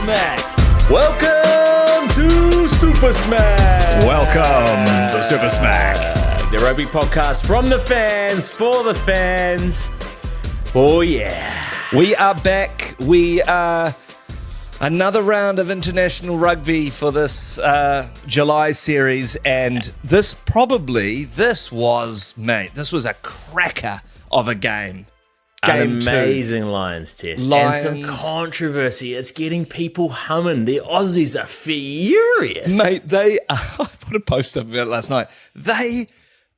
Smack. Welcome to Super Smack. Welcome to Super Smack. The rugby podcast from the fans, for the fans. Oh, yeah. We are back. We are another round of international rugby for this July series. And this was a cracker of a game. An amazing Lions test. Lions. And some controversy. It's getting people humming. The Aussies are furious. Mate, they are. I put a post up about it last night. They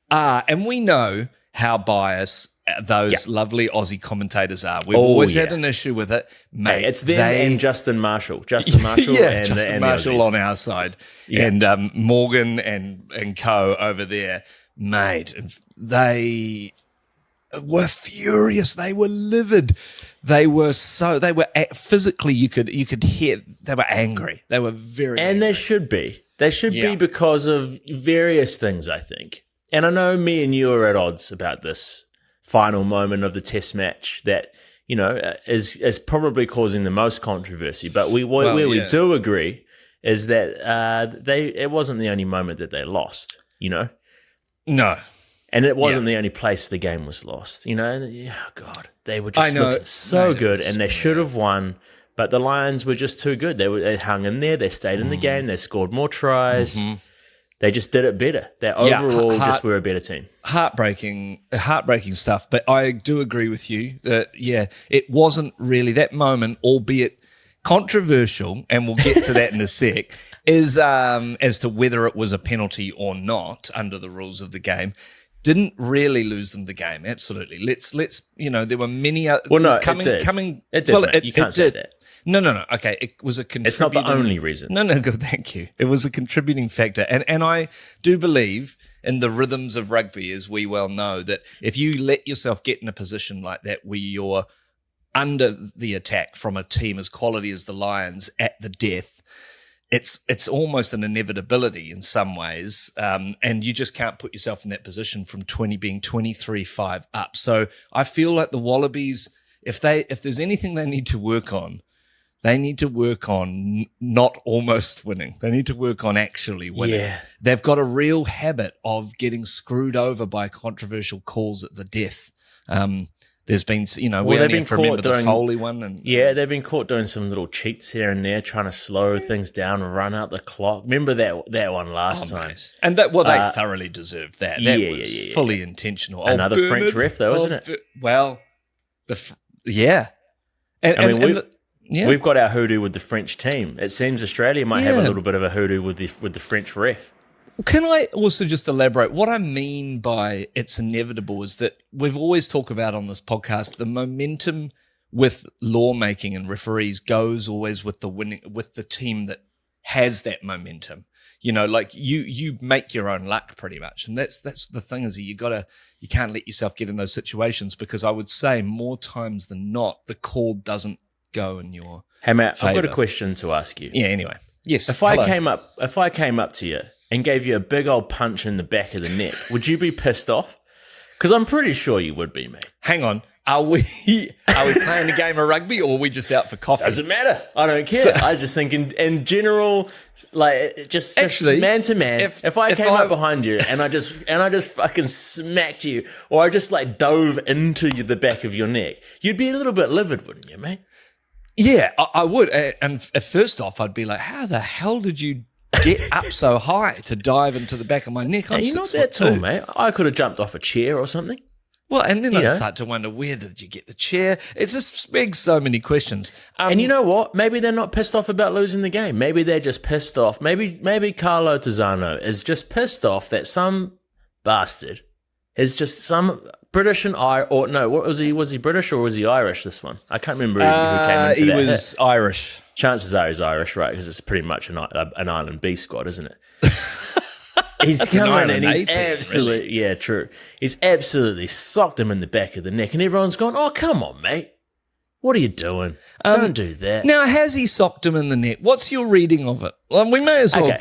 are, and we know how biased those lovely Aussie commentators are. We've always had an issue with it. Mate, it's them and Justin Marshall. Justin Marshall and Justin and Marshall the on our side. Yeah. And Morgan and co over there. Mate, they were furious. They were livid. They were physically, you could hear, they were angry. They were very angry. And they should be. They should be because of various things, I think. And I know me and you are at odds about this final moment of the test match that, you know, is probably causing the most controversy. But we do agree is that it wasn't the only moment that they lost, you know? No. And it wasn't the only place the game was lost, you know? And, oh, God, they were just looking so good, and they should have won, but the Lions were just too good. They hung in there. They stayed in the game. They scored more tries. Mm-hmm. They just did it better. They overall just were a better team. Heartbreaking stuff, but I do agree with you that, it wasn't really that moment, albeit controversial, and we'll get to that in a sec, is as to whether it was a penalty or not under the rules of the game. Didn't really lose them the game. Absolutely. Let's there were many other coming. It did. Well, you can't say that. No. Okay, it was a contributing. It's not the only reason. No. Good. Thank you. It was a contributing factor, and I do believe in the rhythms of rugby, as we well know, that if you let yourself get in a position like that where you're under the attack from a team as quality as the Lions at the death, it's almost an inevitability in some ways, and you just can't put yourself in that position from being 23-5 up. So I feel like the Wallabies, if there's anything they need to work on, they need to work on not almost winning. They need to work on actually winning. Yeah. They've got a real habit of getting screwed over by controversial calls at the death. There's been, we only have to remember the Foley one. They've been caught doing some little cheats here and there, trying to slow things down and run out the clock. Remember that one last time? Mate. And they thoroughly deserved that. That was fully intentional. Another French ref, though, isn't it? Well, We've got our hoodoo with the French team. It seems Australia might have a little bit of a hoodoo with the French ref. Can I also just elaborate? What I mean by it's inevitable is that we've always talked about on this podcast, the momentum with lawmaking and referees goes always with the team that has that momentum. Like you make your own luck pretty much. And that's the thing is you can't let yourself get in those situations, because I would say more times than not, the call doesn't go in your Hey Matt, favor. I've got a question to ask you. Yeah, anyway. Yes. If I came up to you and gave you a big old punch in the back of the neck, would you be pissed off? Because I'm pretty sure you would be, mate. Hang on. Are we playing a game of rugby, or are we just out for coffee? Doesn't matter. I don't care. I just think in general, like just man to man. If I came up behind you and I just fucking smacked you, or I just like dove into the back of your neck, you'd be a little bit livid, wouldn't you, mate? Yeah, I would. And first off, I'd be like, how the hell did you get up so high to dive into the back of my neck? You're not that tall, mate. I could have jumped off a chair or something. Well, and then I'd start to wonder, where did you get the chair? It just begs so many questions. And you know what? Maybe they're not pissed off about losing the game. Maybe they're just pissed off. Maybe Carlo Tizzano is just pissed off that some bastard is just some British and what was he? Was he British or was he Irish? This one, I can't remember who came into that. He was Irish. Chances are he's Irish, right? Because it's pretty much an Island B squad, isn't it? He's coming and he's absolutely, true. He's absolutely socked him in the back of the neck, and everyone's gone, "Oh, come on, mate. What are you doing? Don't do that." Now, has he socked him in the neck? What's your reading of it? Well, we may as well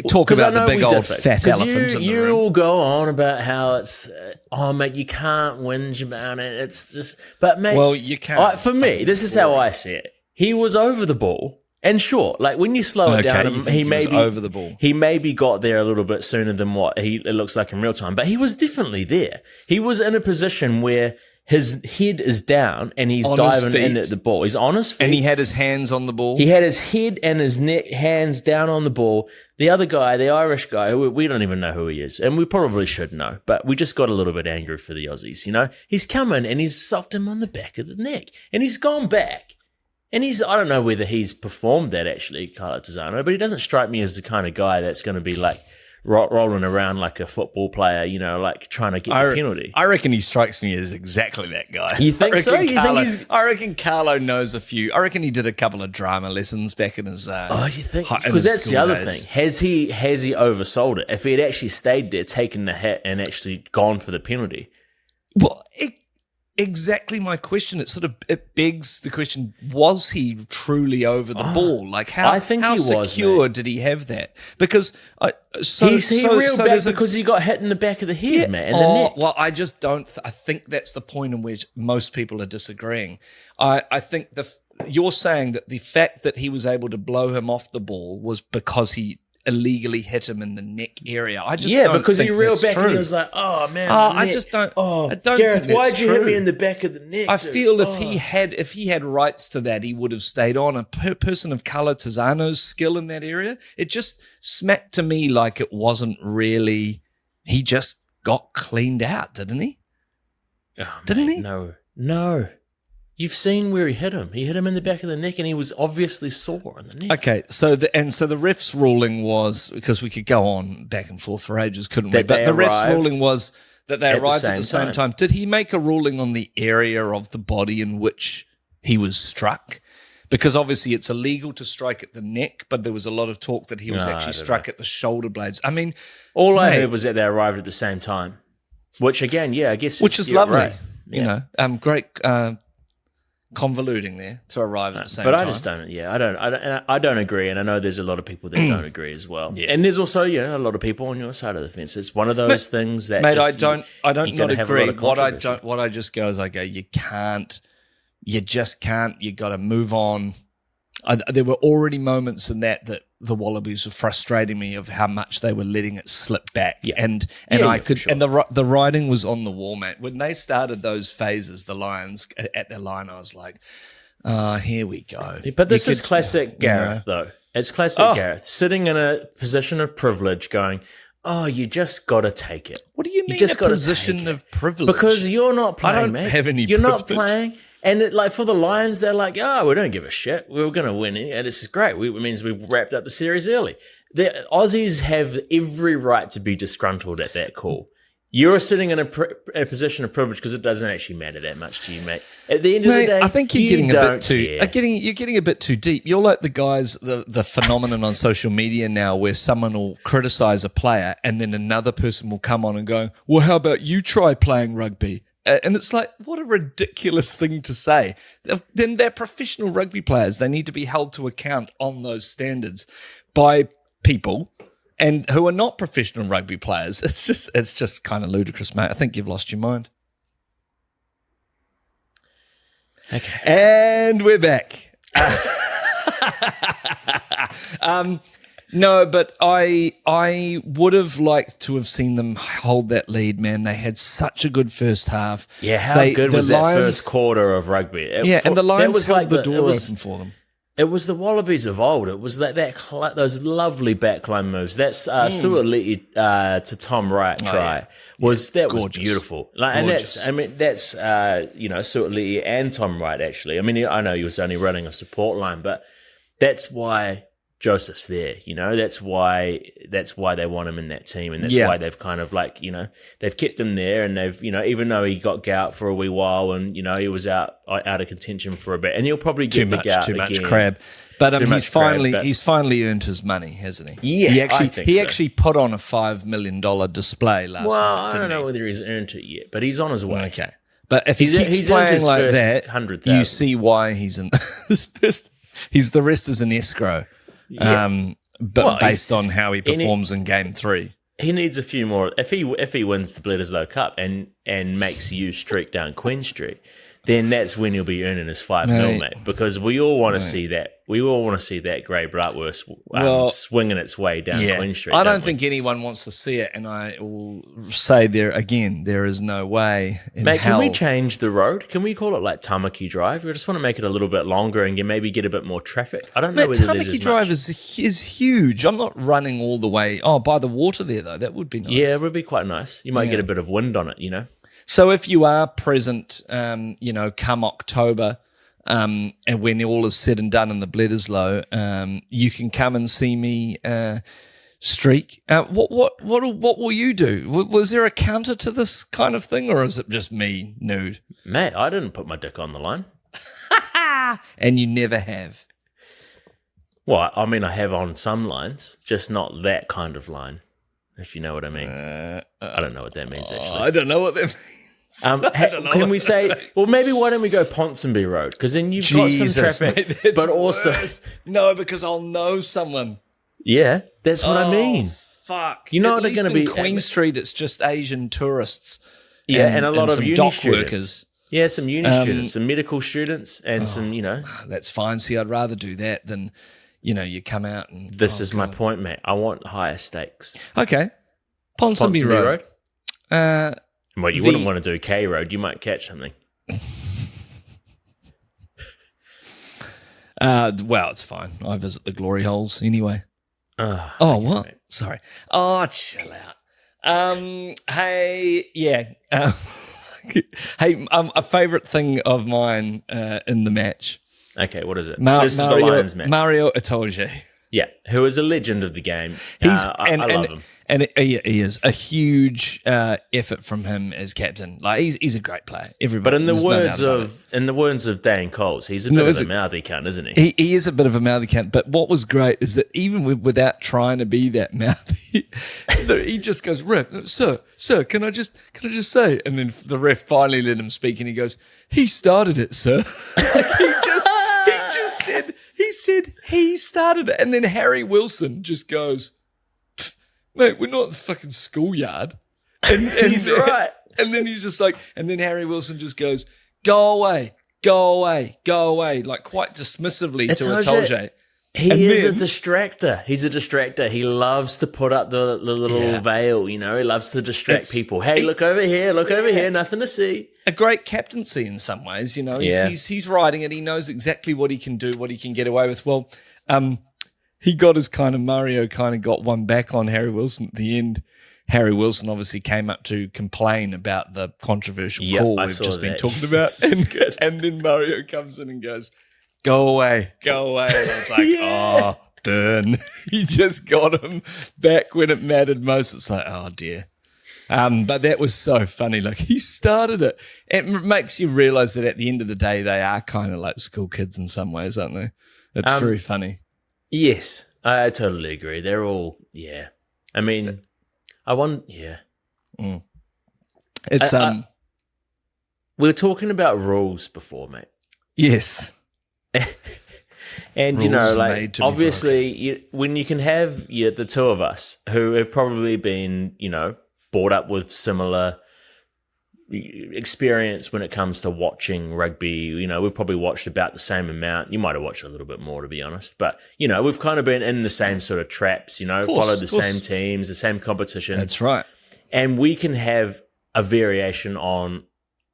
talk about the big old fat elephant in the room. You all go on about how it's, mate, you can't whinge about it. It's just, but mate, well, you can't. For me, this is how I see it. He was over the ball. And sure, like when you slow it down, he maybe over the ball. He maybe got there a little bit sooner than what it looks like in real time, but he was definitely there. He was in a position where his head is down and he's diving in at the ball. He's on his feet. And he had his hands on the ball. He had his head and his neck, hands down on the ball. The other guy, the Irish guy, we don't even know who he is, and we probably should know, but we just got a little bit angry for the Aussies, you know? He's come in and he's socked him on the back of the neck, and he's gone back. And I don't know whether he's performed that actually, Carlo Tizzano, but he doesn't strike me as the kind of guy that's going to be like rolling around like a football player, you know, like trying to get the penalty. I reckon he strikes me as exactly that guy. You think so? I reckon Carlo knows a few. I reckon he did a couple of drama lessons back in his you think? Because that's the other thing. Has he oversold it? If he had actually stayed there, taken the hit and actually gone for the penalty. Well, exactly my question. It begs the question: was he truly over the ball? Like how secure did he have that? Because he reeled back because he got hit in the back of the head, man. And the neck. Well, I just don't. I think that's the point in which most people are disagreeing. I think you're saying that the fact that he was able to blow him off the ball was because he illegally hit him in the neck area. I just don't because think he reeled back true. and he was like, "Oh man, I just don't. Oh, I don't Gareth, think why'd that's you true. hit me in the back of the neck?" I feel if he had rights to that, he would have stayed on. A person of Carlo Tizzano's skill in that area, it just smacked to me like it wasn't really. He just got cleaned out, didn't he? Didn't he? No. You've seen where he hit him. He hit him in the back of the neck, and he was obviously sore on the neck. Okay, so the ref's ruling was, because we could go on back and forth for ages, couldn't we? But the ref's ruling was that they arrived at the same time. Did he make a ruling on the area of the body in which he was struck? Because obviously it's illegal to strike at the neck, but there was a lot of talk that he was actually struck at the shoulder blades. I mean, I heard was that they arrived at the same time, which again, I guess, which is lovely. Right. You know, great. Convoluting there to arrive at the same time. But I just don't. Yeah, I don't agree, and I know there's a lot of people that don't agree as well. Yeah. And there's also a lot of people on your side of the fence. It's one of those things that, mate, I don't not agree. What I just go is I go, you just can't. You got to move on. There were already moments in that the Wallabies were frustrating me of how much they were letting it slip back, and I could, sure. And the writing was on the wall, mate. When they started those phases, the Lions at their line, I was like, here we go. But this is classic Gareth, though. It's classic Gareth sitting in a position of privilege, going, "Oh, you just got to take it." What do you mean? You just a position of privilege? Because you're not playing, I don't mate. have any. You're privilege. not playing. And like for the Lions, they're like, we don't give a shit. We're going to win it. And this is great. It means we've wrapped up the series early. The Aussies have every right to be disgruntled at that call. You're sitting in a position of privilege because it doesn't actually matter that much to you, mate. At the end of the day, I think you're getting you're getting a bit too deep. You're like the guys, the phenomenon on social media now where someone will criticize a player and then another person will come on and go, well, how about you try playing rugby? And it's like, what a ridiculous thing to say. Then they're professional rugby players. They need to be held to account on those standards by people and who are not professional rugby players. It's just kind of ludicrous, mate. I think you've lost your mind. Okay. And we're back. No, but I would have liked to have seen them hold that lead, man. They had such a good first half. Yeah, how good was that first quarter of rugby? And the Lions held the door open for them. It was the Wallabies of old. It was those lovely backline moves. That's Su'ali'i to Tom Wright try. Was beautiful. Gorgeous. That's Su'ali'i and Tom Wright actually. I mean, I know he was only running a support line, but that's why Joseph's there, that's why they want him in that team, and that's why they've kind of they've kept him there, and they've even though he got gout for a wee while, and he was out of contention for a bit, and he'll probably get the gout too again. Much crab. But he's finally earned his money, hasn't he? Yeah, he actually put on a $5 million display last night. Well, I don't know whether he's earned it yet, but he's on his way. Okay, but if he keeps playing like that, you see why he's in his first. The rest is an escrow. Yeah. Based on how he performs in Game 3, he needs a few more. If he wins the Bledisloe Cup and makes you streak down Queen Street, then that's when he'll be earning his 5-0, mate. Because we all want to see that. We all want to see that grey bratwurst swinging its way down Queen Street. I don't think anyone wants to see it, and I will say there is no way in Mate, hell. can we change the road? Can we call it like Tamaki Drive? We just want to make it a little bit longer and maybe get a bit more traffic. I don't know whether there's as Drive much. is huge. I'm not running all the way. Oh, by the water there, though. That would be nice. Yeah, it would be quite nice. You might get a bit of wind on it, you know? So if you are present, come October, and when all is said and done and the Bledisloe, you can come and see me streak. What will you do? Was there a counter to this kind of thing, or is it just me nude? Mate, I didn't put my dick on the line. And you never have. Well, I mean, I have on some lines, just not that kind of line, if you know what I mean. I don't know what that means, actually. I don't know what that means. Can we say, well, maybe why don't we go Ponsonby Road? Because then you've got some traffic, mate, but also... worse. No, because I'll know someone. Yeah, that's what I mean. Fuck. You know, At they're least going to in be... Queen Street, it's just Asian tourists. Yeah, and a lot of some uni dock students. workers. Yeah, some uni students, some medical students, and some, That's fine. See, I'd rather do that than, you come out and... This is my point, mate. I want higher stakes. Okay. Ponsonby Road. Well, you wouldn't want to do K Road. You might catch something. Well, it's fine. I visit the glory holes anyway. What? Mate. Sorry. Oh, chill out. Hey, yeah. Hey, a favourite thing of mine in the match. Okay, what is it? This is the Lions match. Mario Itoje. Yeah, who is a legend of the game. I love him. And he is a huge effort from him as captain. Like he's a great player. Everybody, but in the words of Dan Coles, he's a bit of a mouthy cunt, isn't he? He is a bit of a mouthy cunt. But what was great is that even without trying to be that mouthy, he just goes, "Ref, sir, can I just say?" And then the ref finally let him speak, and he goes, "He started it, sir." He said he started it, and then Harry Wilson just goes, "Mate, we're not in the fucking schoolyard." And he's right. And then he's just like, and then Harry Wilson just goes, "Go away, go away, go away," like quite dismissively to Itoje. He is a distractor. He's a distractor. He loves to put up the little veil, He loves to distract people. Hey, look over here, nothing to see. A great captaincy in some ways, He's riding it. He knows exactly what he can do, what he can get away with. Well, he got his Mario got one back on Harry Wilson at the end. Harry Wilson obviously came up to complain about the controversial call we've just been talking about. And then Mario comes in and goes, "Go away, go away." And I was like, oh, burn. He just got him back when it mattered most. It's like, oh, dear. But that was so funny. Like, he started it. It makes you realize that at the end of the day, they are kind of like school kids in some ways, aren't they? It's very funny. Yes, I totally agree. They're all, yeah. I mean, yeah. Mm. It's, we were talking about rules before, mate. Yes. And, obviously, when you can have the two of us who have probably been, brought up with similar experience when it comes to watching rugby. We've probably watched about the same amount. You might have watched a little bit more, to be honest. But, we've kind of been in the same sort of traps, followed the same teams, the same competition. That's right. And we can have a variation on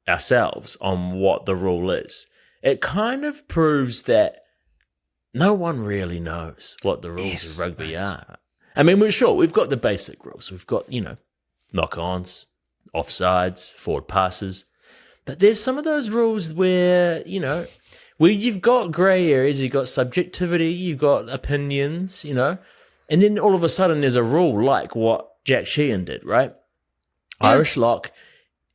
ourselves on what the rule is. It kind of proves that no one really knows what the rules of rugby are. I mean, we've got the basic rules. We've got, knock-ons, offsides, forward passes. But there's some of those rules where, where you've got grey areas, you've got subjectivity, you've got opinions, and then all of a sudden there's a rule like what Jack Sheehan did, right? Yeah. Irish lock,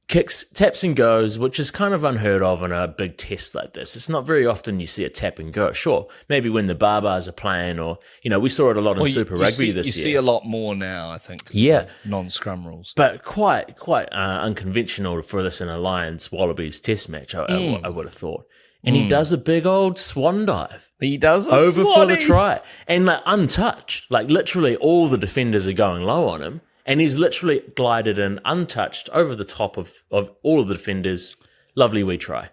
kicks, taps and goes, which is kind of unheard of in a big test like this. It's not very often you see a tap and go. Sure, maybe when the Barbars are playing or, we saw it a lot in Super Rugby this year. You see a lot more now, I think. Yeah. Non-scrum rules. But quite unconventional for this in a Lions Wallabies test match, I would have thought. And he does a big old swan dive. He does a over swanny. For the try. And untouched. Literally all the defenders are going low on him. And he's literally glided in untouched over the top of all of the defenders. Lovely wee try.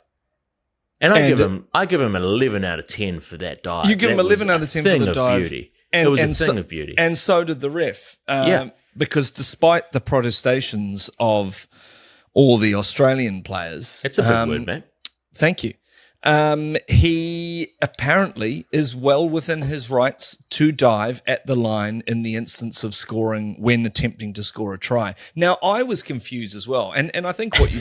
And I give him an 11 out of 10 for that dive. You give him 11 out of 10 for the dive. Beauty. It was a thing of beauty. And so did the ref. Because despite the protestations of all the Australian players... It's a big word, mate. Thank you. He apparently is well within his rights to dive at the line in the instance of scoring when attempting to score a try. Now, I was confused as well, and I think what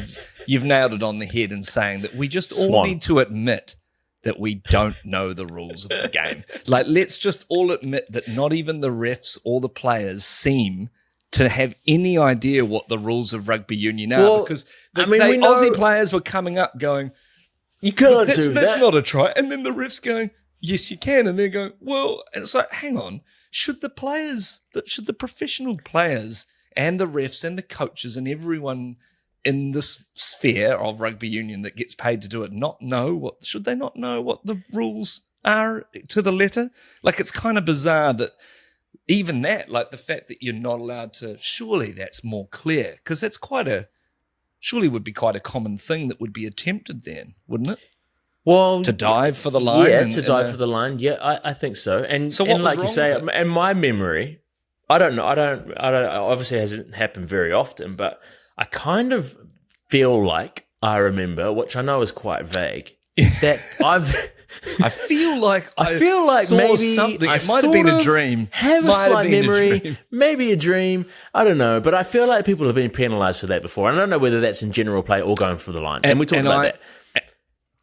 you've nailed it on the head in saying that we just all need to admit that we don't know the rules of the game. Like, let's just all admit that not even the refs or the players seem to have any idea what the rules of rugby union are, because Aussie players were coming up going, you can't do that. That's not a try. And then the ref's going, yes, you can. And they're going, well, and it's like, hang on. Should the professional players and the refs and the coaches and everyone in this sphere of rugby union that gets paid to do it should they not know what the rules are to the letter? Like, it's kind of bizarre that even that, like the fact that you're not allowed to, surely that's more clear, because that's surely would be quite a common thing that would be attempted then, wouldn't it? Well, to dive for the line. Yeah, to dive for the line. Yeah, I think so. And so what like you say, in my memory, I don't know. Obviously, it hasn't happened very often, but I kind of feel like I remember, which I know is quite vague, that I feel like saw maybe something. It might have been a dream. Have a slight memory, maybe a dream. I don't know, but I feel like people have been penalised for that before. And I don't know whether that's in general play or going for the line. And we talked about that.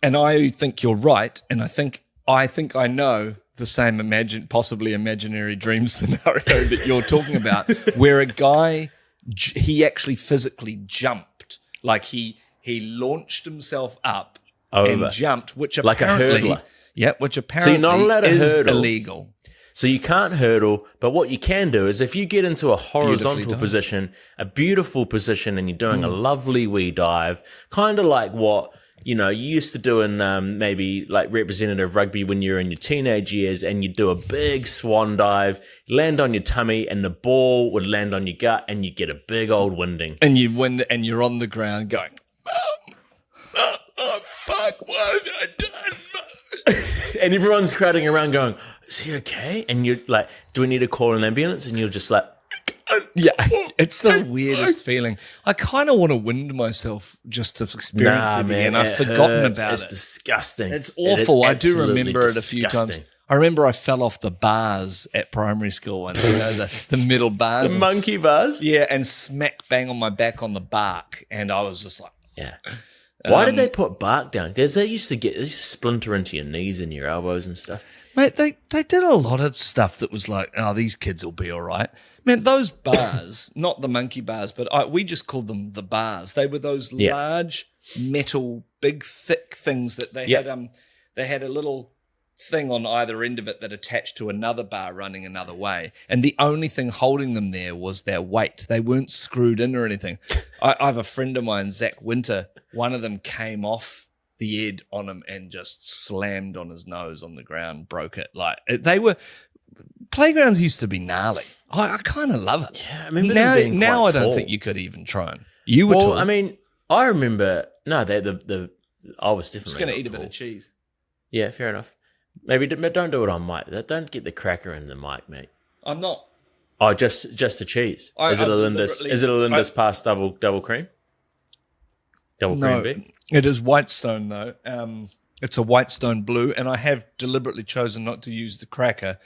And I think you're right. And I think I know the same possibly imaginary dream scenario that you're talking about, where a guy, he actually physically jumped, like he launched himself up. Over. And jumped, which apparently, like a hurdler. Yeah, which apparently so you're not allowed to is hurdle. Illegal. So you can't hurdle, but what you can do is if you get into a horizontal position, a beautiful position, and you're doing a lovely wee dive, kind of like what you used to do in maybe like representative rugby when you're in your teenage years, and you do a big swan dive, land on your tummy, and the ball would land on your gut, and you get a big old winding. And you wind, and you're on the ground going, Mum, oh, fuck, what have I done? And everyone's crowding around going, is he okay? And you're like, do we need to call an ambulance? And you're just like, yeah, it's the weirdest feeling. I kind of want to wind myself just to experience it again. I've forgotten about it. It's disgusting. It's awful. I do remember it a few times. I remember I fell off the bars at primary school once, the middle bars. The monkey bars? Yeah, and smack bang on my back on the bark. And I was just like... Yeah. Why did they put bark down? Because they used to splinter into your knees and your elbows and stuff. Mate, they did a lot of stuff that was like, oh, these kids will be all right. Man, those bars, not the monkey bars, but we just called them the bars. They were those large metal, big, thick things that they had. They had a little thing on either end of it that attached to another bar running another way. And the only thing holding them there was their weight. They weren't screwed in or anything. I have a friend of mine, Zach Winter. One of them came off the ed on him and just slammed on his nose on the ground, broke it. Playgrounds used to be gnarly. I kind of love it. Yeah, I remember now I don't think you could even try them. You were tall. I mean, I remember. No, I was definitely just going to eat a bit of cheese. Yeah, fair enough. Maybe don't do it on mic. Don't get the cracker in the mic, mate. I'm not. Oh, just the cheese. Is it a Linda's past double cream? Double cream beer? It is Whitestone though. It's a Whitestone blue, and I have deliberately chosen not to use the cracker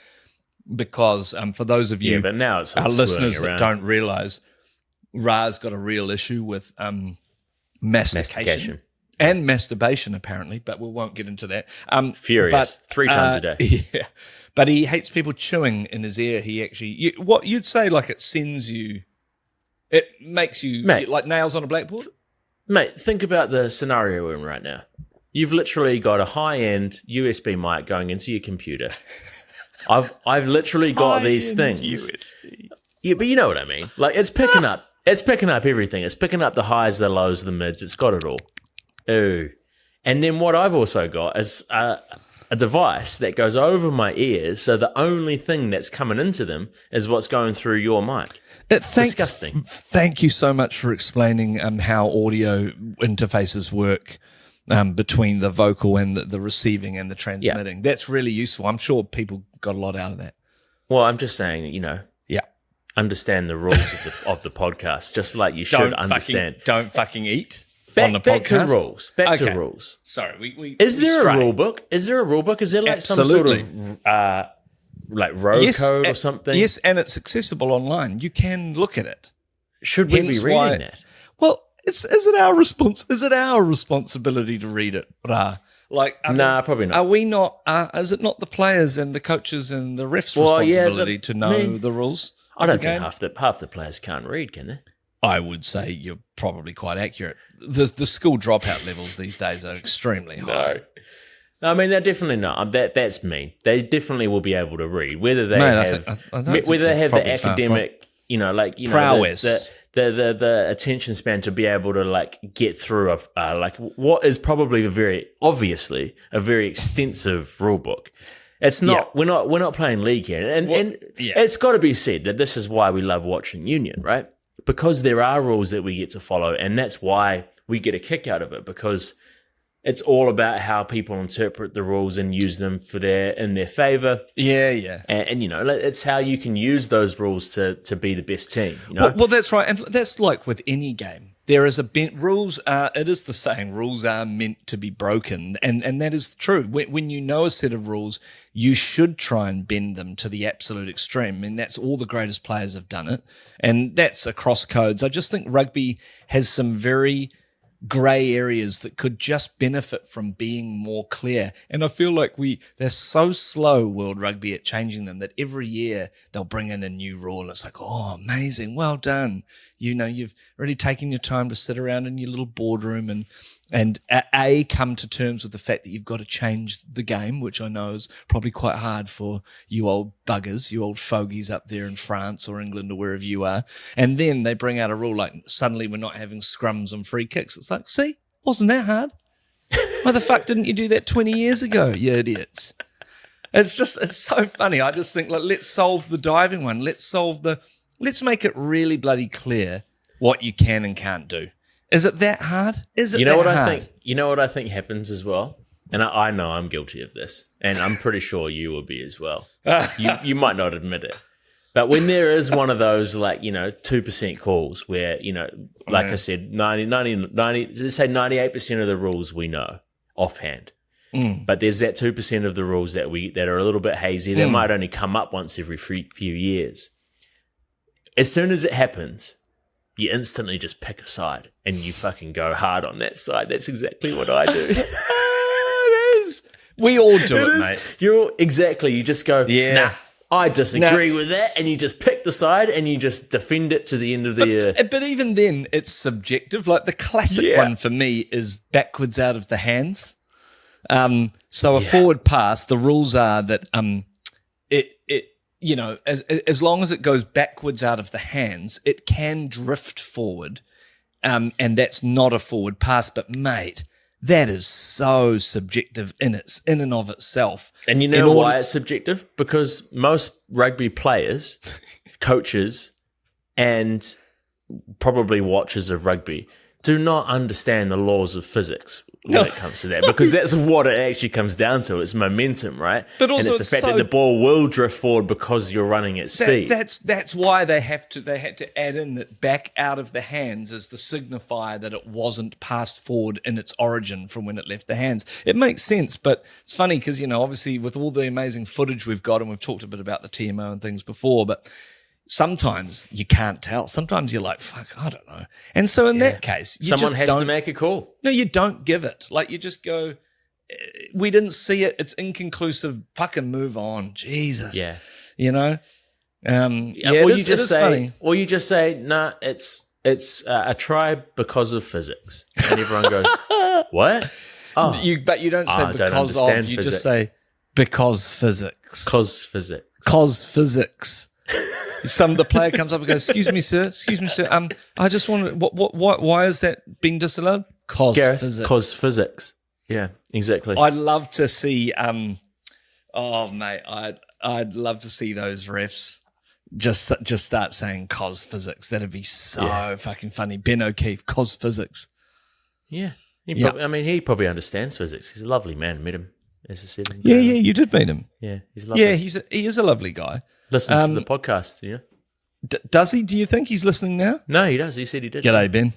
because for those of you, but now it's our listeners that don't realise, Ra's got a real issue with mastication. And masturbation, apparently, but we won't get into that. Furious. 3 times a day. Yeah. But he hates people chewing in his ear. He actually... what you'd say, like, it sends you... It makes you... Mate, like nails on a blackboard? Mate, think about the scenario we're in right now. You've literally got a high-end USB mic going into your computer. I've literally got these things. USB. Yeah, but you know what I mean. Like, it's picking up... It's picking up everything. It's picking up the highs, the lows, the mids. It's got it all. Ooh. And then what I've also got is a device that goes over my ears, so the only thing that's coming into them is what's going through your mic. Disgusting. Thank you so much for explaining how audio interfaces work between the vocal and the receiving and the transmitting. That's really useful. I'm sure people got a lot out of that. Well, I'm just saying, understand the rules of the podcast, just like you should understand. Don't fucking eat back, on the back podcast. Back to rules. Sorry, Is there a rule book? Is there like Absolutely. some sort of like road code or something? Yes, and it's accessible online. You can look at it. Should we be reading that? Well, is it our responsibility to read it? Probably not. Are we not? Is it not the players and the coaches and the refs' responsibility to know the rules? I don't think half the players can't read, can they? I would say you're probably quite accurate. The school dropout levels these days are extremely high. No, I mean they're definitely not. That's mean. They definitely will be able to read whether they have the academic, prowess. The attention span to be able to like get through what is probably a very extensive rule book. It's not. We're not playing league here, and it's got to be said that this is why we love watching Union, right? Because there are rules that we get to follow, and that's why we get a kick out of it, because it's all about how people interpret the rules and use them in their favor. Yeah. And it's how you can use those rules to be the best team. Well, that's right, and that's like with any game. There is rules are. It is the saying, rules are meant to be broken, and that is true. When you know a set of rules, you should try and bend them to the absolute extreme. I mean, that's all the greatest players have done it, and that's across codes. I just think rugby has some very grey areas that could just benefit from being more clear. And I feel like they're so slow, World Rugby, at changing them, that every year they'll bring in a new rule. It's like, oh, amazing, well done. You've already taken your time to sit around in your little boardroom and come to terms with the fact that you've got to change the game, which I know is probably quite hard for you old buggers, you old fogies up there in France or England or wherever you are. And then they bring out a rule like suddenly we're not having scrums and free kicks. It's like, see, wasn't that hard? Why the fuck didn't you do that 20 years ago, you idiots? It's so funny. I just think, let's solve the diving one. Let's make it really bloody clear what you can and can't do. Is it that hard? You know what I think happens as well? And I know I'm guilty of this, and I'm pretty sure you will be as well. You might not admit it. But when there is one of those 2% calls where, I said, 90, let's say 98% of the rules we know offhand. But there's that 2% of the rules that are a little bit hazy. That might only come up once every few years. As soon as it happens, you instantly just pick a side and you fucking go hard on that side. That's exactly what I do. It is. We all do it, mate. You just go, nah, I disagree with that. And you just pick the side and you just defend it to the end of the year. But even then, it's subjective. Like the classic one for me is backwards out of the hands. So a forward pass, the rules are that as long as it goes backwards out of the hands, it can drift forward, and that's not a forward pass. But mate, that is so subjective in and of itself. And you know why it's subjective? Because most rugby players, coaches, and probably watchers of rugby do not understand the laws of physics when it comes to that, because that's what it actually comes down to. It's momentum, right? But also, and it's the fact that the ball will drift forward because you're running at speed. That's why they had to add in that back out of the hands as the signifier that it wasn't passed forward in its origin from when it left the hands. It makes sense, but it's funny because obviously with all the amazing footage we've got, and we've talked a bit about the TMO and things before, but sometimes you can't tell. Sometimes you're like, fuck, I don't know. And so in that case, someone has to make a call. No, you don't give it. Like you just go, we didn't see it. It's inconclusive. Fucking move on. Jesus. Yeah. Or you just say, nah, it's a try because of physics. And everyone goes, what? Oh. But you don't say because of, you just say because physics. Cause physics. Cause physics. The player comes up and goes, excuse me, sir. I just want to, why is that being disallowed? Physics. Cause physics. Yeah, exactly. I'd love to see, I'd love to see those refs just start saying cause physics. That'd be so fucking funny. Ben O'Keefe, cause physics. Yeah, He probably understands physics. He's a lovely man. Met him, as I said. Yeah, you did meet him. Yeah, he's lovely. Yeah, he is a lovely guy. Listens to the podcast, yeah. Does he? Do you think he's listening now? No, he does. He said he did. G'day, Ben.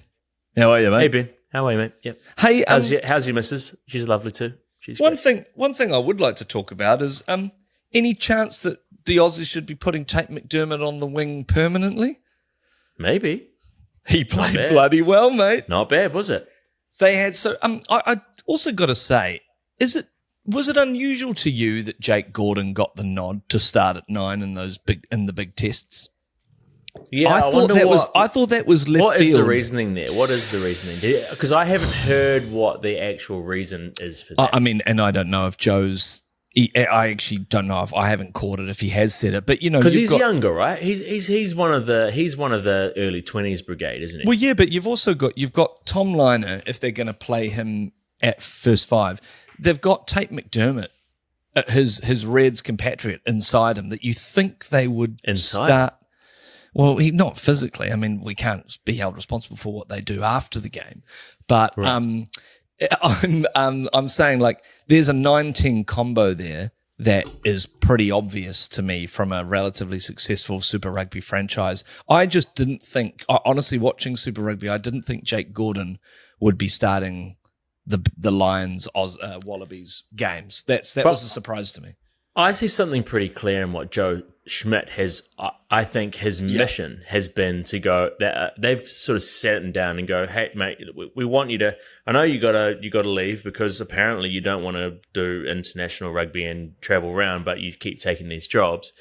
How are you, mate? Hey, Ben. How are you, mate? Yep. Hey, how's your missus? She's lovely too. She's one thing I would like to talk about is any chance that the Aussies should be putting Tate McDermott on the wing permanently? Maybe. He played bloody well, mate. Not bad, was it? They had I also got to say, was it unusual to you that Jake Gordon got the nod to start at 9 in the big tests? Yeah, I thought that was left What is field. the reasoning there? What is the reasoning? Because I haven't heard what the actual reason is for that. I mean, and I don't know if Joe's. I actually don't know if I haven't caught it if he has said it, but because he's younger, right? He's one of the early 20s brigade, isn't he? Well, yeah, but you've got Tom Liner if they're going to play him at first 5. They've got Tate McDermott, his Reds compatriot, inside him that you think they would start. Well, not physically. I mean, we can't be held responsible for what they do after the game. But right. I'm saying, like, there's a 9-10 combo there that is pretty obvious to me from a relatively successful Super Rugby franchise. I just didn't think, honestly, watching Super Rugby, I didn't think Jake Gordon would be starting the Lions Wallabies games. That was a surprise to me. I see something pretty clear in what Joe Schmidt has. I think his mission has been to go. They've sort of sat him down and go, "Hey, mate, we want you to. I know you got to leave because apparently you don't want to do international rugby and travel around, but you keep taking these jobs."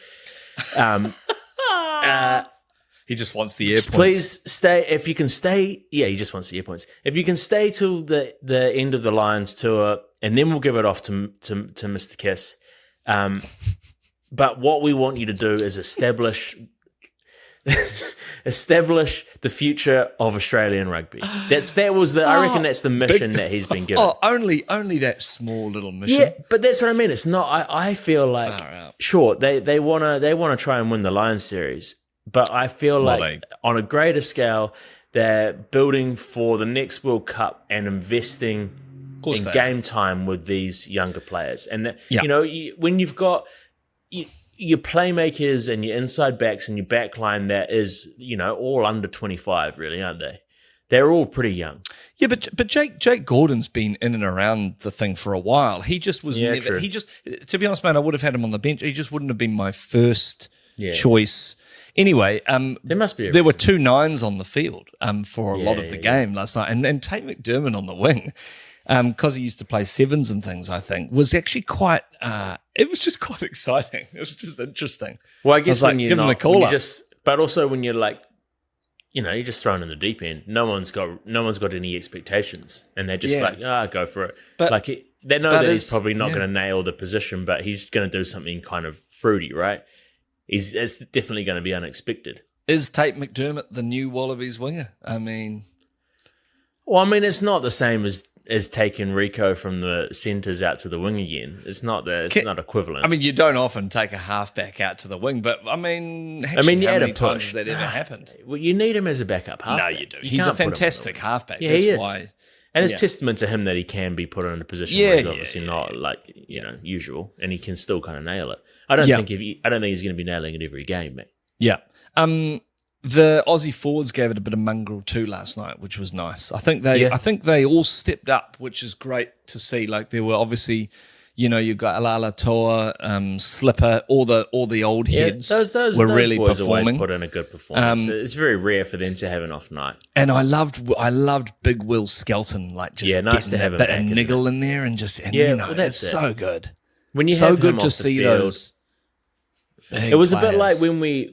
He just wants the air points. Please stay. If you can stay, he just wants the air points. If you can stay till the end of the Lions tour, and then we'll give it off to Mr. Kiss. But what we want you to do is establish the future of Australian rugby. I reckon that's the mission that he's been given. Oh, only that small little mission. Yeah, but that's what I mean. It's not. I feel like sure they wanna try and win the Lions series, but I feel like on a greater scale they're building for the next World Cup and investing in game time with these younger players. And, when you've got your playmakers and your inside backs and your back line that is, all under 25, really, aren't they? They're all pretty young. Yeah, but Jake Gordon's been in and around the thing for a while. He just was never... True. He just... To be honest, man, I would have had him on the bench. He just wouldn't have been my first choice. Anyway, there were 2 9s on the field for a lot of the game last night. And Tate McDermott on the wing... because he used to play 7s and things, I think, was actually quite, it was just quite exciting. It was just interesting. Well, I guess when you're not, but also when you're like, you're just thrown in the deep end. No one's got any expectations, and they're just go for it. But they know that he's probably not going to nail the position, but he's going to do something kind of fruity, right? It's definitely going to be unexpected. Is Tate McDermott the new Wallabies winger? I mean, it's not the same as taking Rico from the centres out to the wing again. It's not not equivalent. I mean, you don't often take a halfback out to the wing, but how many times has that ever happened? Well, you need him as a backup halfback. No, you do. He's a fantastic halfback. Yeah, he is. Why. And it's testament to him that he can be put in a position where he's obviously not usual, and he can still kind of nail it. I don't think he's going to be nailing it every game, mate. Yeah. The Aussie forwards gave it a bit of mongrel too last night, which was nice. I think they all stepped up, which is great to see. Like there were obviously, you've got Alala Toa, Slipper, all the old heads those were really boys performing. Always put in a good performance. It's very rare for them to have an off night. And I loved Big Will Skelton, like just nice to have a bit of niggle in there and just that's so good. When you so have good him to off the see field, those. It was a bit like when the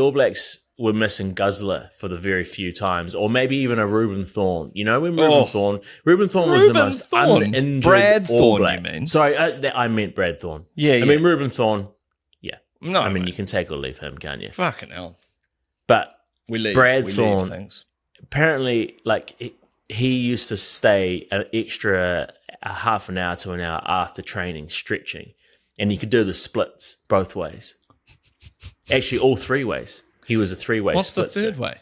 All Blacks were missing Guzzler for the very few times, or maybe even a Reuben Thorne. When Reuben Thorne was the most uninjured Brad All Thorne, Black. you mean? Sorry, I meant Brad Thorne. Yeah, I mean Reuben Thorne. Yeah, no, you can take or leave him, can't you? Fucking hell. But Brad Thorne, things. Apparently, he used to stay an extra a half an hour to an hour after training, stretching. And he could do the splits both ways. Actually, all 3 ways. He was a 3-way What's split. the third way?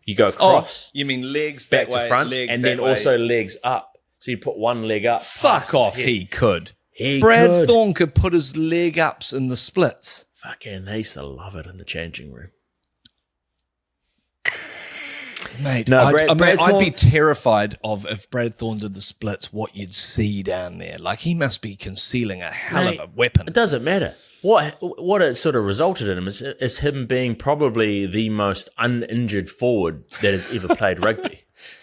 You go across. You mean legs back that way, to front, legs and that then way. also legs up. So you put one leg up. Fuck off, he could. He Brad could. Thorne could put his leg ups in the splits. Fucking, they used to love it in the changing room. Mate, No, I'd be terrified of if Brad Thorne did the splits, what you'd see down there. Like, he must be concealing a hell of a weapon. It doesn't matter. What it sort of resulted in him is him being probably the most uninjured forward that has ever played rugby.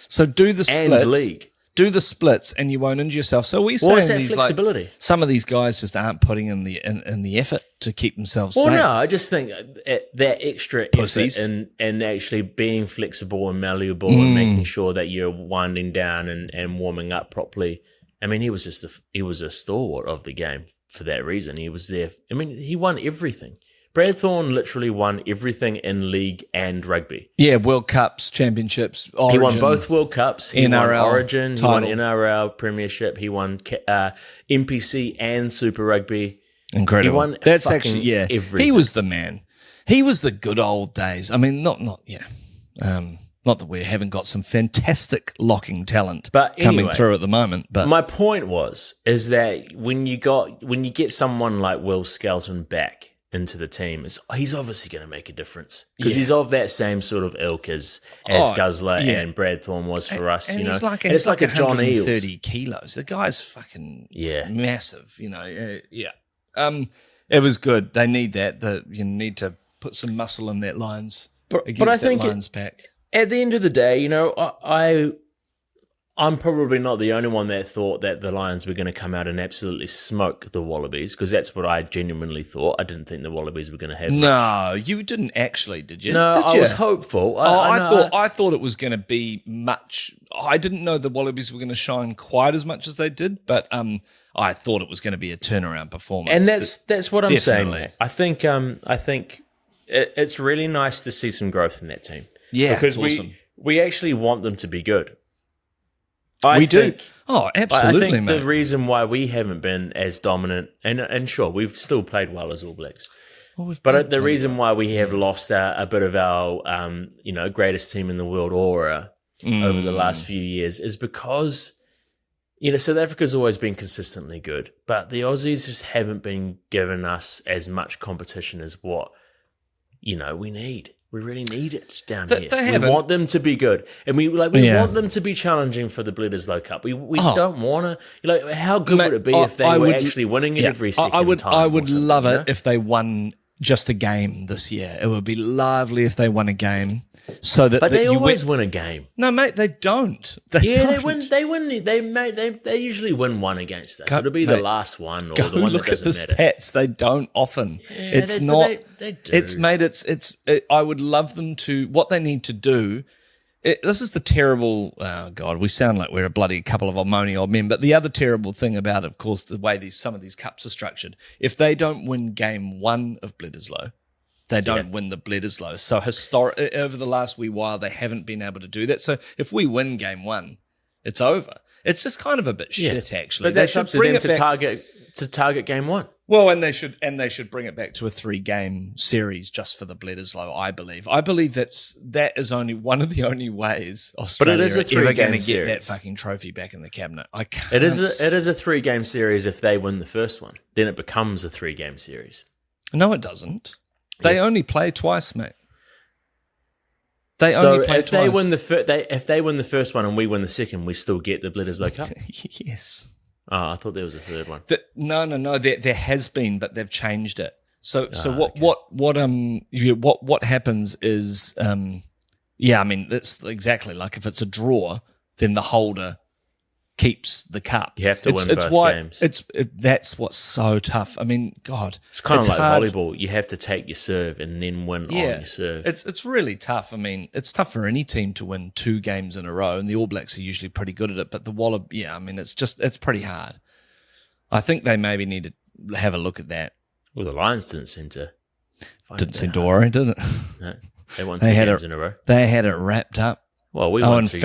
So do the splits. And league. Do the splits and you won't injure yourself. So we saying What's that these flexibility? some of these guys just aren't putting in the effort to keep themselves Well, safe. no, I just think that extra Pussies. effort and actually being flexible and malleable and making sure that you're winding down and warming up properly. I mean, he was a stalwart of the game for that reason. He was there. I mean, he won everything. Brad Thorne literally won everything in league and rugby. Yeah, World Cups, championships, Origin. He won both World Cups. He NRL won Origin. title. He won NRL Premiership. He won NPC and Super Rugby. Incredible. He won That's fucking actually, yeah. everything. He was the man. He was the good old days. I mean, not that we haven't got some fantastic locking talent coming anyway, through at the moment. But my point is that when you get someone like Will Skelton back into the team, he's obviously going to make a difference because he's of that same sort of ilk as Guzzler and Brad Thorne was for us. And you know, he's like, and it's like a John Eales. 30 kilos. The guy's fucking massive. You know, it was good. They need that. You need to put some muscle in that lines. But I think Lions pack. At the end of the day, you know, I'm probably not the only one that thought that the Lions were going to come out and absolutely smoke the Wallabies, because that's what I genuinely thought. I didn't think the Wallabies were going to have much. You didn't actually, did you? No, did I you? was hopeful. I thought it was going to be much. I didn't know the Wallabies were going to shine quite as much as they did, but I thought it was going to be a turnaround performance. And that's what I'm saying. Definitely. I think it's really nice to see some growth in that team. Yeah, because awesome. we actually want them to be good. We do. Oh, absolutely, I think mate. the reason why we haven't been as dominant, and sure, we've still played well as All Blacks, but the reason why we have lost a bit of our, greatest team in the world aura over the last few years is because, South Africa's always been consistently good, but the Aussies just haven't been giving us as much competition as what, we need. We really need it down here. We want them to be good, and we want them to be challenging for the Bledisloe Cup. We don't want to. How good would it be if they were actually winning it every second time? I would love it if they won just a game this year. It would be lovely if they won a game, so that. But they always win a game. No, mate, they don't. They win. They usually win one against us. It'll be the last one or the one that doesn't matter. Look at the stats. They don't often. Yeah, it's not. They do. It's made. I would love them to. What they need to do. This is the terrible. Oh God, we sound like we're a bloody couple of moany old men. But the other terrible thing about, of course, the way some of these cups are structured. If they don't win game one of Bledisloe, they don't win the Bledisloe. So over the last wee while, they haven't been able to do that. So if we win game one, it's over. It's just kind of a bit shit, actually. But that's up to them to target game one. Well, and they should bring it back to a 3-game series just for the Bledisloe. I believe that is only one of the only ways Australia is a is ever 3-game going to get series. that fucking trophy back in the cabinet. I can't. It is a 3-game series if they win the first one. Then it becomes a 3-game series. No, it doesn't. They only play twice, mate. They So only play if twice. if they win the first one and we win the second, we still get the Bledisloe Cup. Yes. Oh, I thought there was a third one. No. There has been, but they've changed it. So what happens is, I mean, that's exactly like if it's a draw, then the holder keeps the cup. You have to win both games. That's what's so tough. I mean, God, it's kind of like hard. volleyball. You have to take your serve and then win on your serve. It's really tough. I mean, it's tough for any team to win 2 games in a row, and the All Blacks are usually pretty good at it. But the Wallabies, I mean, it's pretty hard. I think they maybe need to have a look at that. Well, the Lions didn't seem to worry, did it? No, they won 2 games in a row. They had it wrapped up. Well, we won 3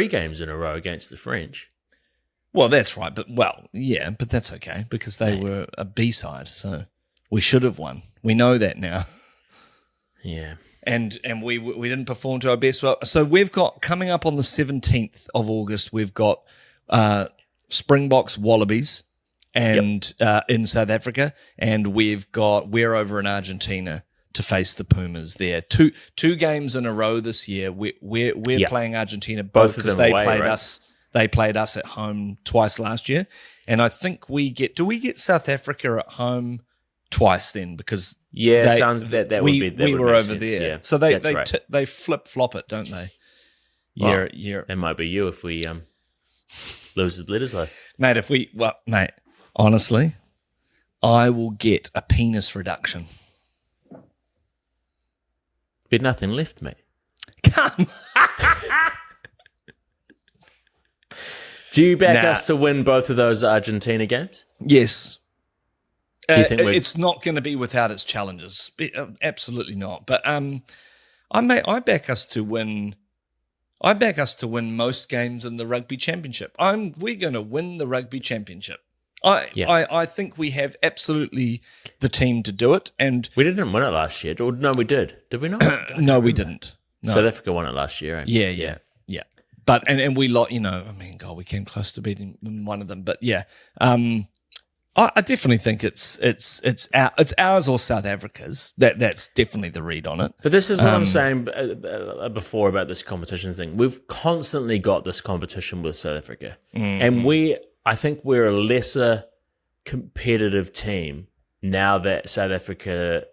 games in a row against the French. Well, that's right, but that's okay because they were a B-side, so we should have won. We know that now. Yeah. and we didn't perform to our best. So we've got, coming up on the 17th of August, we've got Springboks Wallabies and in South Africa, and we're over in Argentina to face the Pumas there. Two games in a row this year. We're playing Argentina both because they played us at home twice last year, and I think we get South Africa at home twice then, because sounds that would be that we would were make over sense, there. yeah. So they flip flop it, don't they? Well, that might be you if we lose the Bledisloe. Mate, honestly, I will get a penis reduction. Be nothing left, mate. Come. Do you back us to win both of those Argentina games? Yes. Do you think it's not going to be without its challenges. Absolutely not. But I back us to win. I back us to win most games in the rugby championship. We're going to win the rugby championship. I think we have absolutely the team to do it. And we didn't win it last year. Or, no, we did. Did we not? No, we didn't. No. South Africa won it last year. Right? Yeah. But and we we came close to beating one of them. But yeah, I definitely think it's ours or South Africa's. That's definitely the read on it. But this is what I'm saying before about this competition thing. We've constantly got this competition with South Africa, and I think we're a lesser competitive team now that South Africa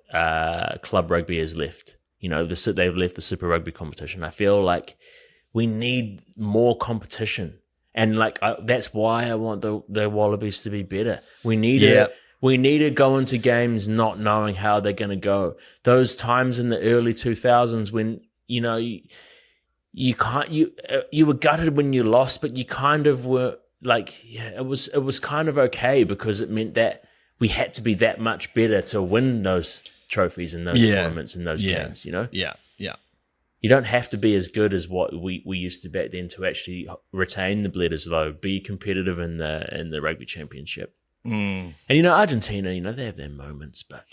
club rugby has left. They've left the Super Rugby competition. I feel like we need more competition. And that's why I want the Wallabies to be better. We need to go into games not knowing how they're going to go. Those times in the early 2000s when you were gutted when you lost, but you kind of were it was kind of okay because it meant that we had to be that much better to win those trophies and those tournaments and those games. Yeah. You don't have to be as good as what we used to back then to actually retain the Bledisloe, be competitive in the rugby championship. And Argentina, they have their moments, but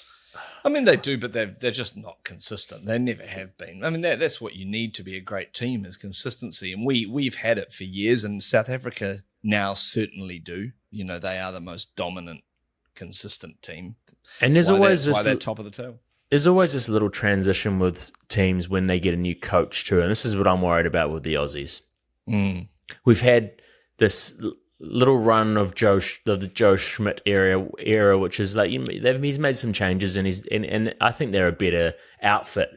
they do, but they're just not consistent. They never have been. That's what you need to be a great team, is consistency, and we've had it for years. And South Africa now certainly do. They are the most dominant, consistent team, and there's always that's why they're top of the table. There's always this little transition with teams when they get a new coach too, and this is what I'm worried about with the Aussies. We've had this little run of the Joe Schmidt era, which is he's made some changes, and I think they're a better outfit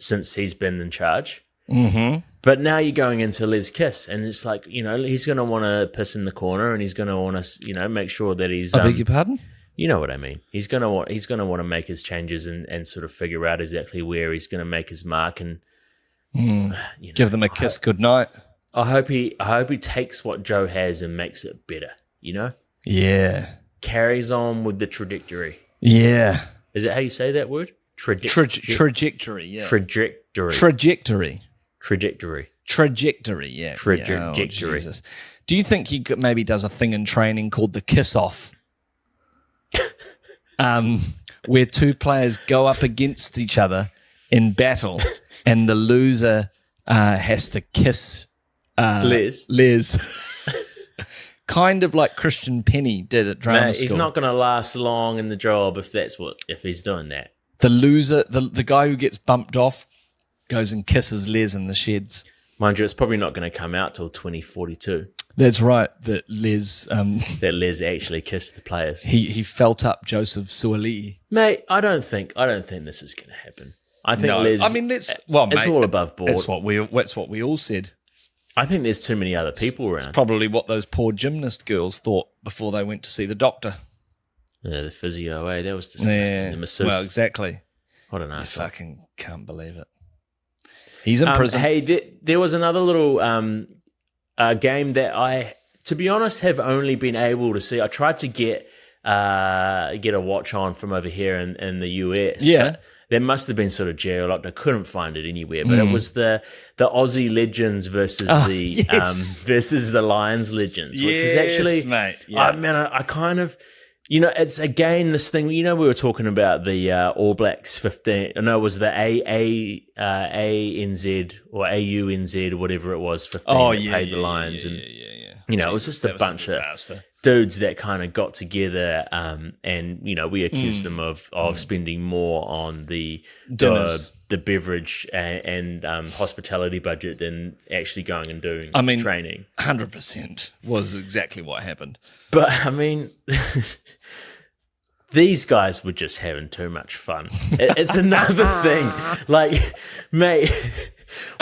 since he's been in charge. But now you're going into Les Kiss, and it's he's going to want to piss in the corner, and he's going to want to make sure that he's. I beg your pardon? You know what I mean. He's gonna want to make his changes and sort of figure out exactly where he's going to make his mark and give them a kiss goodnight. I hope he takes what Joe has and makes it better. Yeah. Carries on with the trajectory. Yeah. Is it how you say that word? Trajectory. Yeah. Trajectory. Yeah. Trajectory. Oh, Jesus. Do you think he maybe does a thing in training called the kiss off? Where two players go up against each other in battle, and the loser has to kiss Les. Kind of like Christian Penny did at drama school. He's not going to last long in the job if he's doing that. The loser, the guy who gets bumped off, goes and kisses Les in the sheds. Mind you, it's probably not going to come out till 2042. That's right. That Les actually kissed the players. He felt up Joseph Suaalii. Mate, I don't think this is going to happen. I think Les. It's all above board. That's what we all said. I think there's too many other people around. It's probably what those poor gymnast girls thought before they went to see the doctor. Yeah, the physio, that was disgusting. Yeah. The masseuse. Well, exactly. What an asshole. I fucking can't believe it. He's in prison. Hey, there was another little game that I, to be honest, have only been able to see. I tried to get a watch on from over here in the US. Yeah. There must have been sort of geo-locked. I couldn't find it anywhere, but it was the Aussie Legends versus versus the Lions Legends, which was actually, mate. Yeah. I kind of You know, it's again this thing. You know, we were talking about the All Blacks 15. No, it was the ANZ or AUNZ or whatever it was. 15 that paid the Lions, and you know, it was just a bunch of dudes that kind of got together, and you know, we accused them of spending more on the dinners, the beverage and hospitality budget than actually going and doing training. 100% was exactly what happened. But I mean, these guys were just having too much fun. It's another thing. Like, mate,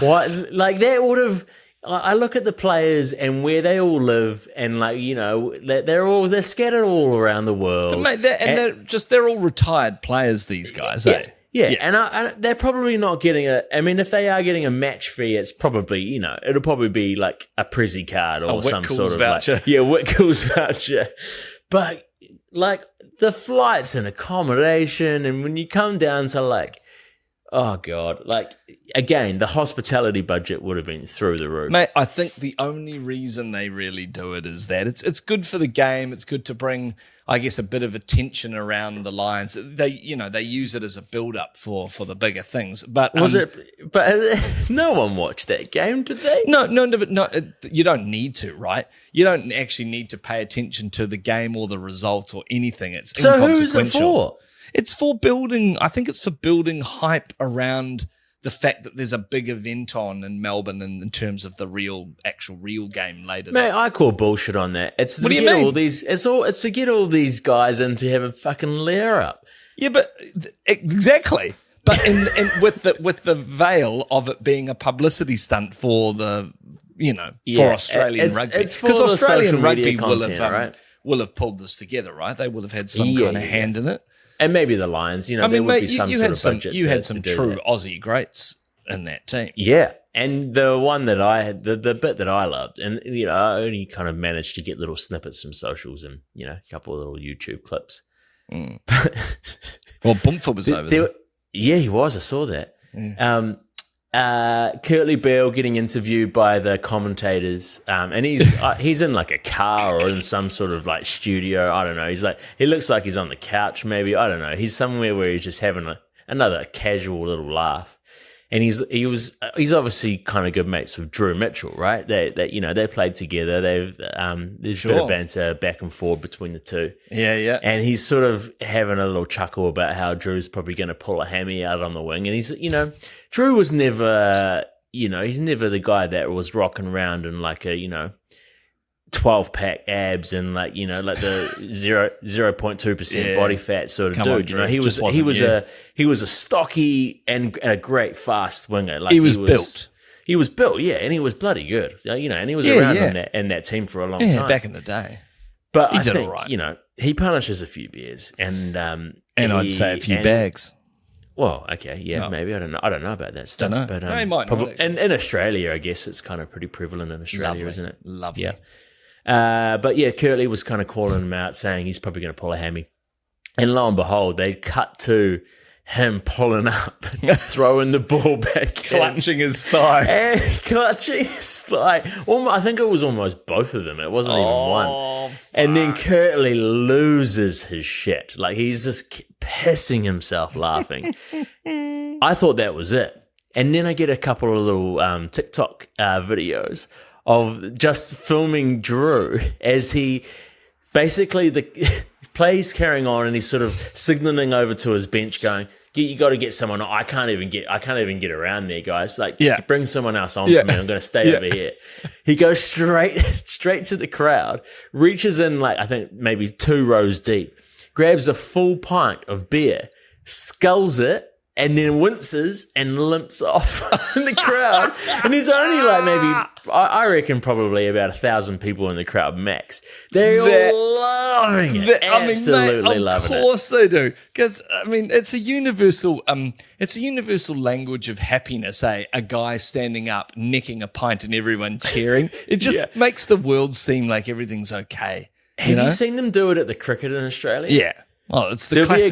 what? Like that would have. I look at the players and where they all live, and like, you know, they're scattered all around the world. But mate, they're all retired players. These guys, Yeah, and they're probably not getting I mean, if they are getting a match fee, it's probably, you know, it'll probably be like a Prezi card or some sort of voucher. Whitcool's voucher. But like the flights and accommodation, and when you come down to like, oh God, like again, the hospitality budget would have been through the roof. Mate, I think the only reason they really do it is that it's good for the game. It's good to bring, I guess, a bit of attention around the Lions. They use it as a build-up for the bigger things. But But no one watched that game, did they? No. You don't need to, right? You don't actually need to pay attention to the game or the result or anything. It's so inconsequential. who's it for? It's for building. I think it's for building hype around the fact that there's a big event on in Melbourne in terms of the actual real game later. Mate, I call bullshit on that. It's what do you mean? It's to get all these guys in to have a fucking lair up. Yeah, but exactly. But with the veil of it being a publicity stunt for for Australian rugby, because Australian rugby will have pulled this together, right? They will have had some kind of hand in it. And maybe the Lions, you know, there would be some sort of budget. You had some true Aussie greats in that team. Yeah. And the one that I had, the bit that I loved, and, you know, I only kind of managed to get little snippets from socials and, you know, a couple of little YouTube clips. Well, Bumfer was over there. Yeah, he was. I saw that. Yeah. Curtly Beale getting interviewed by the commentators, and he's in like a car or in some sort of like studio. I don't know. He looks like he's on the couch. Maybe, I don't know. He's somewhere where he's just having another casual little laugh. And he's obviously kind of good mates with Drew Mitchell, right? They played together. There's a bit of banter back and forth between the two. Yeah. And he's sort of having a little chuckle about how Drew's probably going to pull a hammy out on the wing. And Drew was never, he's never the guy that was rocking around in like a, 12-pack abs and like the 0.2% body fat sort of dude. On, he was a stocky and a great fast winger. Like he was built. He was built, yeah, and he was bloody good. And he was around in that team for a long time. Back in the day. But I think he punishes a few beers and I'd say a few bags. Well, okay, yeah, maybe I don't know about that stuff. Don't know. But no, he might not. And in Australia, I guess it's kind of pretty prevalent in Australia, isn't it? Lovely. Yeah. But yeah, Curtly was kind of calling him out, saying he's probably going to pull a hammy. And lo and behold, they cut to him pulling up, throwing the ball back, clutching his thigh. And clutching his thigh. I think it was almost both of them. It wasn't even one. Fuck. And then Curtly loses his shit. Like he's just pissing himself laughing. I thought that was it. And then I get a couple of little TikTok videos of just filming Drew as he basically the play's carrying on and he's sort of signaling over to his bench going, you got to get someone. I can't even get around there, guys. Like, bring someone else on for me. I'm going to stay over here. He goes straight to the crowd, reaches in like, I think maybe 2 rows deep, grabs a full pint of beer, sculls it, and then winces and limps off in the crowd. And there's only like maybe, I reckon probably about 1,000 people in the crowd max. They're all loving it. Absolutely loving it. Of course they do. Because, it's a universal language of happiness, eh? A guy standing up, necking a pint and everyone cheering. It just makes the world seem like everything's okay. Have you seen them do it at the cricket in Australia? Yeah. Well, it's the there'll classic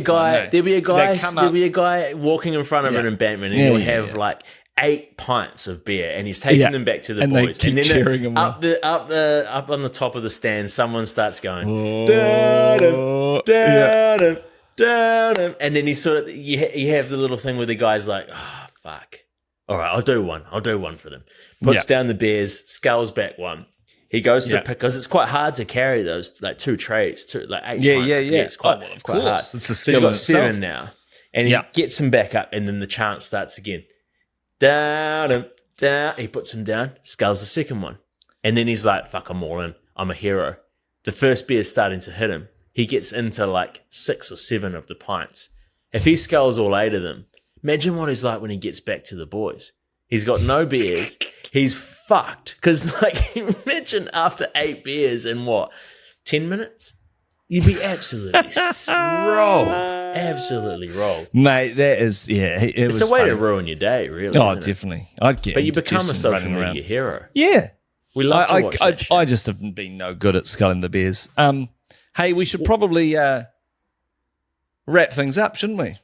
be a guy walking in front of an embankment, and he'll have like 8 pints of beer, and he's taking them back to the boys, and then cheering him up on the top of the stand. Someone starts going, down him, down him. And then he sort of, you have the little thing where the guy's like, oh, fuck. All right, I'll do one for them. Puts down the beers, sculls back one. He goes to pick, because it's quite hard to carry those, like 2 trays, 8 pints. It's quite hard. It's a So skill he's got in 7 itself. now. And he gets him back up, and then the chant starts again. Down him, down. He puts him down, sculls the second one. And then he's like, fuck, I'm all in. I'm a hero. The first beer's starting to hit him. He gets into like 6 or 7 of the pints. If he sculls all 8 of them, imagine what he's like when he gets back to the boys. He's got no beers. He's fucked. Because, like, imagine after 8 beers in 10 minutes? You'd be absolutely rolled. Absolutely rolled. Mate, that is, It's a way to ruin your day, really. Oh, isn't it? definitely. I'd get But you become a indigestion social running media hero. Yeah. We love to watch that shit. I just haven't been no good at sculling the beers. Hey, we should probably wrap things up, shouldn't we?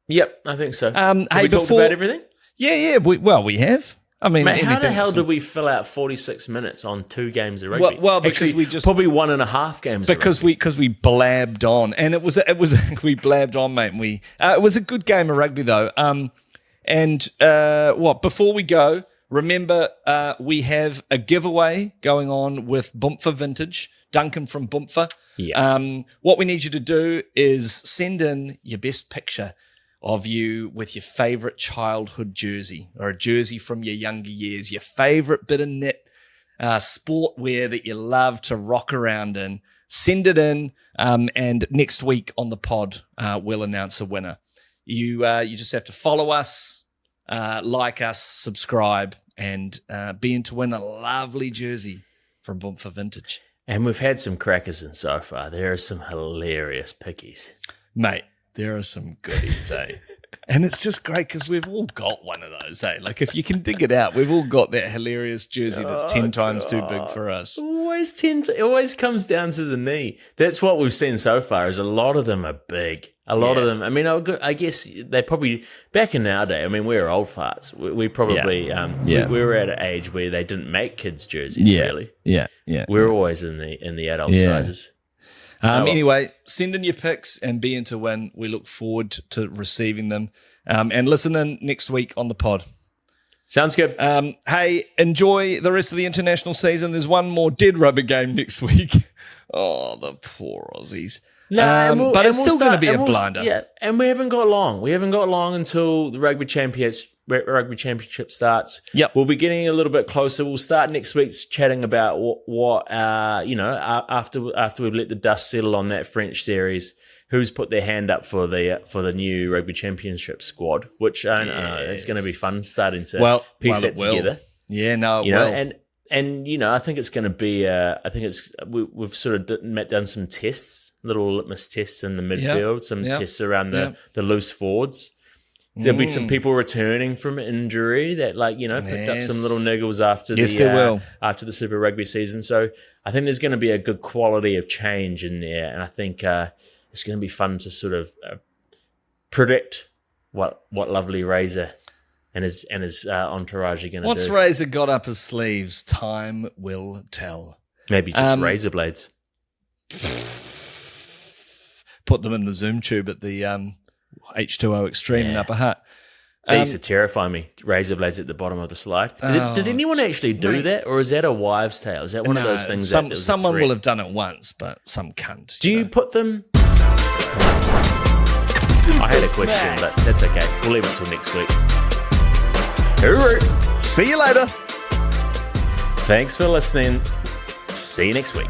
Yep, I think so. Have we talked about everything? Yeah. We have. I mean, Mate, how the hell did we fill out 46 minutes on 2 games of rugby? Well, because actually, we just probably 1.5 games. Because we blabbed on, and it was we blabbed on, mate. And it was a good game of rugby though. Before we go, remember we have a giveaway going on with Bumper Vintage, Duncan from Bumper. Yeah. What we need you to do is send in your best picture of you with your favourite childhood jersey or a jersey from your younger years, your favourite bit of knit sport wear that you love to rock around in. Send it in, and next week on the pod, we'll announce a winner. You just have to follow us, like us, subscribe, and be in to win a lovely jersey from Bumper Vintage. And we've had some crackers in so far. There are some hilarious pickies. Mate, there are some goodies, eh? And it's just great because we've all got one of those, eh? Like, if you can dig it out, we've all got that hilarious jersey that's 10 times too big for us. It always comes down to the knee. That's what we've seen so far, is a lot of them are big. A lot of them, I mean, I guess they probably, back in our day, I mean, we were old farts. We probably, we were at an age where they didn't make kids' jerseys, really. Yeah. We were always in the adult sizes. Anyway, send in your picks and be in to win. We look forward to receiving them. And listen in next week on the pod. Sounds good. Hey, enjoy the rest of the international season. There's one more dead rubber game next week. Oh, the poor Aussies. No, but it's still going to be a blinder. Yeah, and we haven't got long. We haven't got long until the rugby championship starts. Yep. We'll be getting a little bit closer. We'll start next week chatting about what after we've let the dust settle on that French series, who's put their hand up for the new rugby championship squad, which it's going to be fun starting to piece that together. Yeah, no, And I think it's going to be. We've sort of done some tests, little litmus tests in the midfield, some tests around the loose forwards. There'll be some people returning from injury that, picked up some little niggles after after the Super Rugby season. So I think there's going to be a good quality of change in there, and I think it's going to be fun to sort of predict what lovely Razor and his entourage are going to do. Once Razor got up his sleeves, time will tell. Maybe just razor blades. Put them in the Zoom tube at the H2O Extreme in Upper Hutt. They used to terrify me. Razor blades at the bottom of the slide. Did anyone actually do that, or is that a wives' tale? Is that one of those things? Someone will have done it once, but some cunt. Do you put them? I had a question, but that's okay. We'll leave it till next week. See you later. Thanks for listening. See you next week.